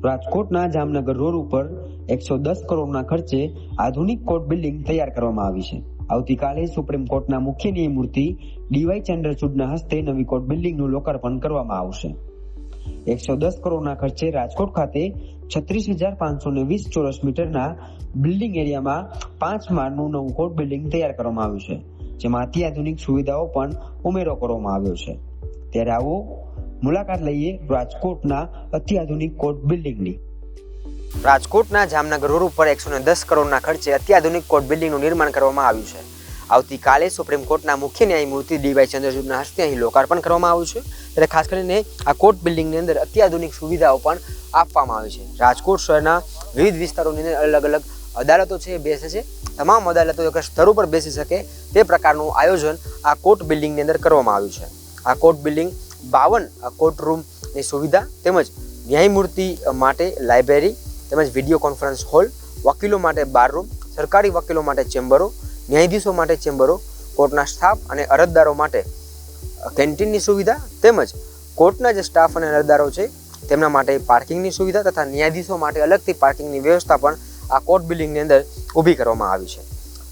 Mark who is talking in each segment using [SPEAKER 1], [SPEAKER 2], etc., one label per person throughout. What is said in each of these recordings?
[SPEAKER 1] રાજકોટના જામનગર રોડ ઉપર 110 કરોડના ખર્ચે આધુનિક કોર્ટ બિલ્ડિંગ તૈયાર કરવામાં આવી છે. આવતીકાલે સુપ્રીમ કોર્ટના મુખ્ય ન્યાયમૂર્તિ ડીવાય ચંદ્રચૂડના હસ્તે નવી કોર્ટ બિલ્ડિંગનું લોકાર્પણ કરવામાં આવશે. 110 કરોડના ખર્ચે રાજકોટ ખાતે 36,520 ચોરસ મીટરના બિલ્ડિંગ એરિયામાં 5 માળનું નવું કોર્ટ બિલ્ડિંગ તૈયાર કરવામાં આવ્યું છે, જેમાં અત્યાધુનિક સુવિધાઓ પણ ઉમેરો કરવામાં આવ્યો છે. ત્યારે આવો મુલાકાત લઈએ રાજકોટના અત્યાધુનિક કોર્ટ બિલ્ડિંગની. રાજકોટના જામનગર રોડ ઉપર 110 કરોડના ખર્ચે અત્યાધુનિક કોર્ટ બિલ્ડિંગનું નિર્માણ કરવામાં આવ્યું છે. આવતીકાલે સુપ્રીમ કોર્ટના મુખ્ય ન્યાયમૂર્તિ ડીવાય ચંદ્રચૂડના હસ્તે અહીં લોકાર્પણ કરવામાં આવ્યું છે. ત્યારે ખાસ કરીને આ કોર્ટ બિલ્ડિંગની અંદર અત્યાધુનિક સુવિધાઓ પણ આપવામાં આવી છે. રાજકોટ શહેરના વિવિધ વિસ્તારોની અંદર અલગ અલગ અદાલતો છે બેસે છે. તમામ અદાલતો એક સ્તર ઉપર બેસી શકે તે પ્રકારનું આયોજન આ કોર્ટ બિલ્ડિંગની અંદર કરવામાં આવ્યું છે. આ કોર્ટ બિલ્ડિંગ 52 કોર્ટ રૂમની સુવિધા તેમજ ન્યાયમૂર્તિ માટે લાઇબ્રેરી તેમજ વિડીયો કોન્ફરન્સ હોલ, વકીલો માટે બાર રૂમ, સરકારી વકીલો માટે ચેમ્બરો, ન્યાયાધીશો માટે ચેમ્બરો, કોર્ટના સ્ટાફ અને અરજદારો માટે કેન્ટીનની સુવિધા તેમજ કોર્ટના જે સ્ટાફ અને અરજદારો છે તેમના માટે પાર્કિંગની સુવિધા તથા ન્યાયાધીશો માટે અલગથી પાર્કિંગની વ્યવસ્થા પણ આ કોર્ટ બિલ્ડિંગની અંદર ઊભી કરવામાં આવી છે.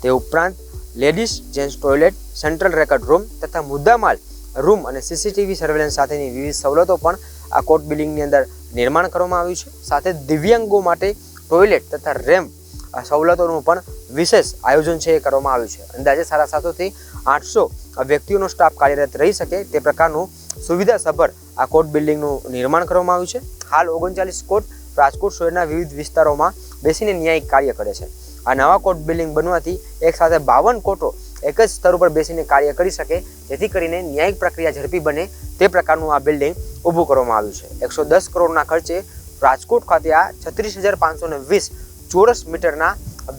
[SPEAKER 1] તે ઉપરાંત ladies gents toilet, central record room તથા મુદ્દામાલ રૂમ અને સીસીટીવી સર્વેલન્સ સાથેની વિવિધ સવલતો પણ આ કોર્ટ બિલ્ડિંગની અંદર નિર્માણ કરવામાં આવ્યું છે. સાથે દિવ્યાંગો માટે ટોયલેટ તથા રેમ્પ સવલતોનું પણ વિશેષ આયોજન છે એ કરવામાં આવ્યું છે. અંદાજે 750 800 વ્યક્તિઓનો સ્ટાફ કાર્યરત રહી શકે તે પ્રકારનું સુવિધાસભર આ કોર્ટ બિલ્ડિંગનું નિર્માણ કરવામાં આવ્યું છે. હાલ 39 કોર્ટ રાજકોટ શહેરના વિવિધ વિસ્તારોમાં બેસીને ન્યાયિક કાર્ય કરે છે. આ નવા કોર્ટ બિલ્ડિંગ બનવાથી એક સાથે 52 કોર્ટો એક જ સ્તર ઉપર બેસીને કાર્ય કરી શકે, જેથી કરીને ન્યાયિક પ્રક્રિયા ઝડપી બને તે પ્રકારનું આ બિલ્ડિંગ ઊભું કરવામાં આવ્યું છે. 110 કરોડના ખર્ચે રાજકોટ ખાતે આ 36,520 ચોરસ મીટરના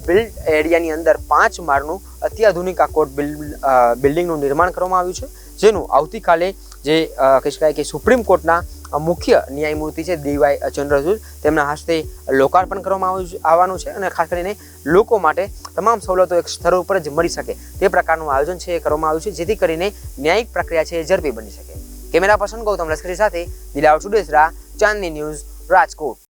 [SPEAKER 1] બિલ્ડ એરિયાની અંદર 5 માળનું અત્યાધુનિક આ કોર્ટ બિલ્ડિંગનું નિર્માણ કરવામાં આવ્યું છે, જેનું આવતીકાલે જે કહી શકાય કે સુપ્રીમ કોર્ટના મુખ્ય ન્યાયમૂર્તિ છે ડીવાય ચંદ્રચૂડ તેમના હસ્તે લોકાર્પણ કરવામાં આવવાનું છે. અને ખાસ કરીને લોકો માટે તમામ સવલતો એક સ્તર ઉપર જ મળી શકે તે પ્રકારનું આયોજન છે એ કરવામાં આવ્યું છે, જેથી કરીને ન્યાયિક પ્રક્રિયા છે એ ઝડપી બની શકે. કેમેરા પર્સન ગૌતમ લશ્કરી સાથે દિલાવર સુડેસરા, ચાંદની ન્યૂઝ, રાજકોટ.